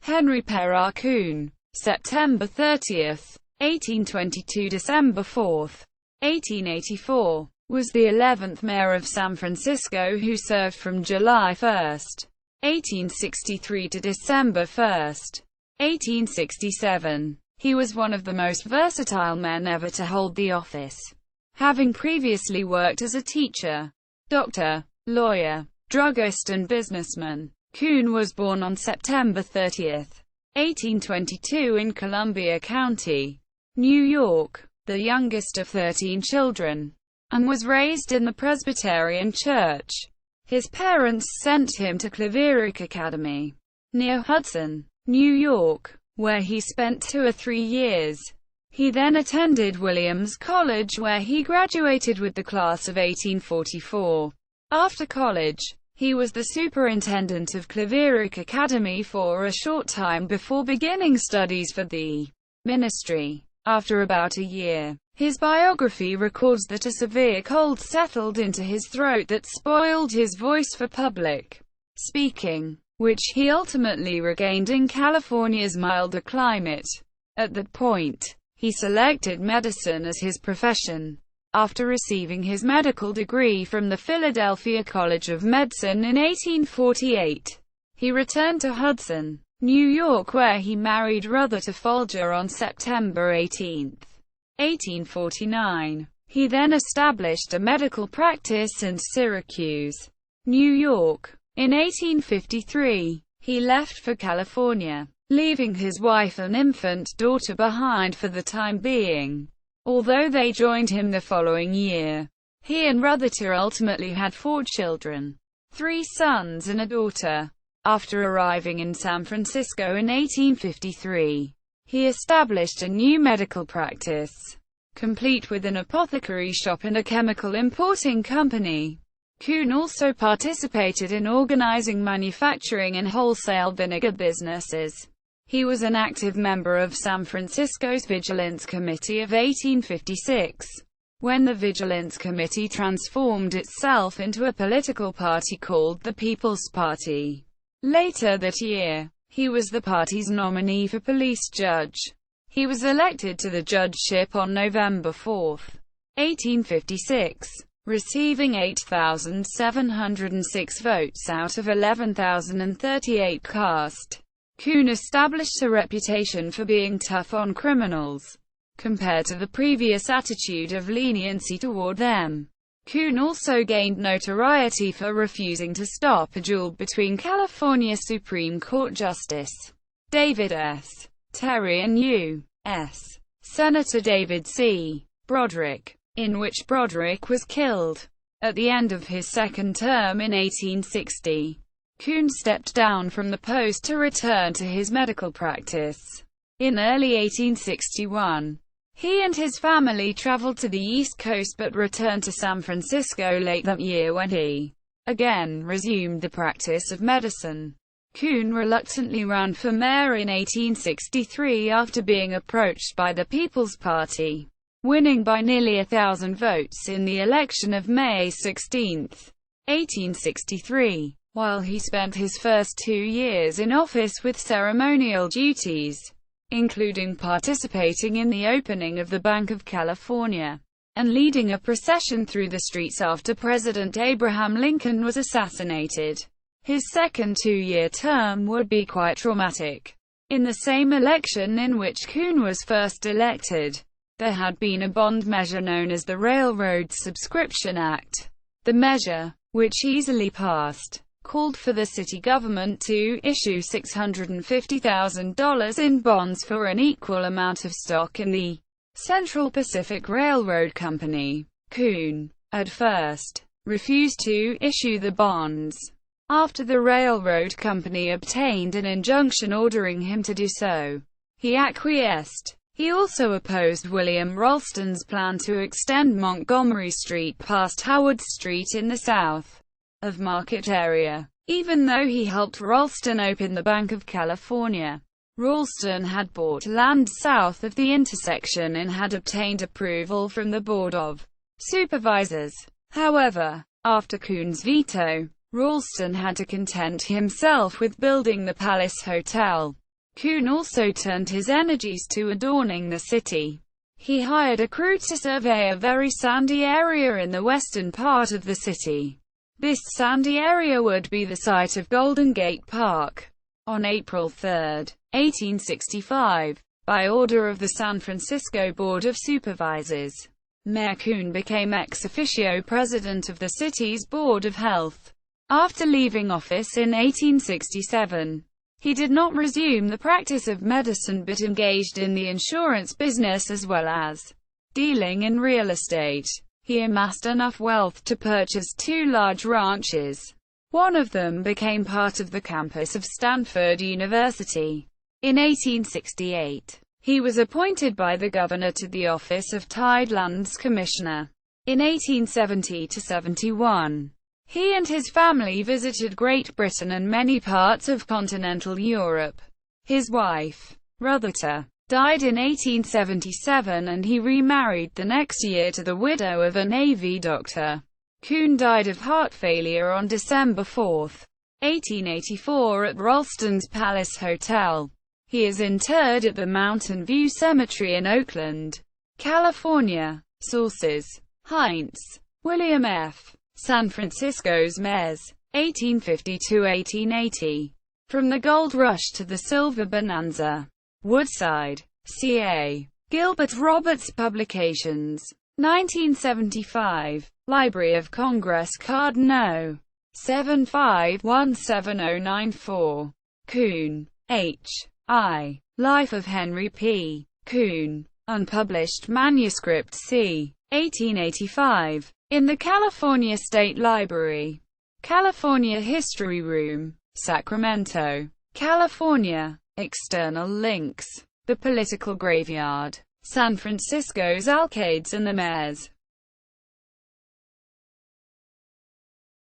Henry Perrin Coon, September 30, 1822 – December 4, 1884, was the 11th mayor of San Francisco who served from July 1, 1863 to December 1, 1867. He was one of the most versatile men ever to hold the office, having previously worked as a teacher, doctor, lawyer, druggist and businessman. Coon was born on September 30, 1822 in Columbia County, New York, the youngest of 13 children, and was raised in the Presbyterian Church. His parents sent him to Claverack Academy, near Hudson, New York, where he spent 2 or 3 years. He then attended Williams College where he graduated with the class of 1844. After college, he was the superintendent of Claverack Academy for a short time before beginning studies for the ministry. After about a year, his biography records that a severe cold settled into his throat that spoiled his voice for public speaking, which he ultimately regained in California's milder climate. At that point, he selected medicine as his profession. After receiving his medical degree from the Philadelphia College of Medicine in 1848, he returned to Hudson, New York where he married Ruthetta Folger on September 18, 1849. He then established a medical practice in Syracuse, New York. In 1853, he left for California, leaving his wife and infant daughter behind for the time being. Although they joined him the following year, he and Ruthetta ultimately had 4 children, 3 sons and a daughter. After arriving in San Francisco in 1853, he established a new medical practice, complete with an apothecary shop and a chemical importing company. Coon also participated in organizing manufacturing and wholesale vinegar businesses. He was an active member of San Francisco's Vigilance Committee of 1856, when the Vigilance Committee transformed itself into a political party called the People's Party. Later that year, he was the party's nominee for police judge. He was elected to the judgeship on November 4, 1856, receiving 8,706 votes out of 11,038 cast. Coon established a reputation for being tough on criminals, compared to the previous attitude of leniency toward them. Coon also gained notoriety for refusing to stop a duel between California Supreme Court Justice David S. Terry and U.S. Senator David C. Broderick, in which Broderick was killed. At the end of his second term in 1860, Coon stepped down from the post to return to his medical practice. In early 1861, he and his family traveled to the East Coast but returned to San Francisco late that year when he again resumed the practice of medicine. Coon reluctantly ran for mayor in 1863 after being approached by the People's Party, winning by nearly 1,000 votes in the election of May 16, 1863. While he spent his first 2 years in office with ceremonial duties, including participating in the opening of the Bank of California, and leading a procession through the streets after President Abraham Lincoln was assassinated. His second 2-year term would be quite traumatic. In the same election in which Coon was first elected, there had been a bond measure known as the Railroad Subscription Act. The measure, which easily passed, called for the city government to issue $650,000 in bonds for an equal amount of stock in the Central Pacific Railroad Company. Coon, at first, refused to issue the bonds. After the railroad company obtained an injunction ordering him to do so, he acquiesced. He also opposed William Ralston's plan to extend Montgomery Street past Howard Street in the south of Market area. Even though he helped Ralston open the Bank of California, Ralston had bought land south of the intersection and had obtained approval from the Board of Supervisors. However, after Coon's veto, Ralston had to content himself with building the Palace Hotel. Coon also turned his energies to adorning the city. He hired a crew to survey a very sandy area in the western part of the city. This sandy area would be the site of Golden Gate Park. On April 3, 1865, by order of the San Francisco Board of Supervisors, Mayor Coon became ex officio president of the city's Board of Health. After leaving office in 1867, he did not resume the practice of medicine but engaged in the insurance business as well as dealing in real estate. He amassed enough wealth to purchase 2 large ranches. One of them became part of the campus of Stanford University. In 1868, he was appointed by the governor to the office of Tidelands Commissioner. In 1870–71, he and his family visited Great Britain and many parts of continental Europe. His wife, Ruthetta, died in 1877 and he remarried the next year to the widow of a Navy doctor. Coon died of heart failure on December 4, 1884 at Ralston's Palace Hotel. He is interred at the Mountain View Cemetery in Oakland, California. Sources: Heinz, William F. San Francisco's Mayors, 1850–1880. From the Gold Rush to the Silver Bonanza. Woodside, CA. Gilbert Roberts Publications. 1975. Library of Congress Card No. 75170994. Coon, H. I. Life of Henry P. Coon. Unpublished manuscript c. 1885. In the California State Library. California History Room, Sacramento, California. External links: The Political Graveyard, San Francisco's Alcades and the Mayors.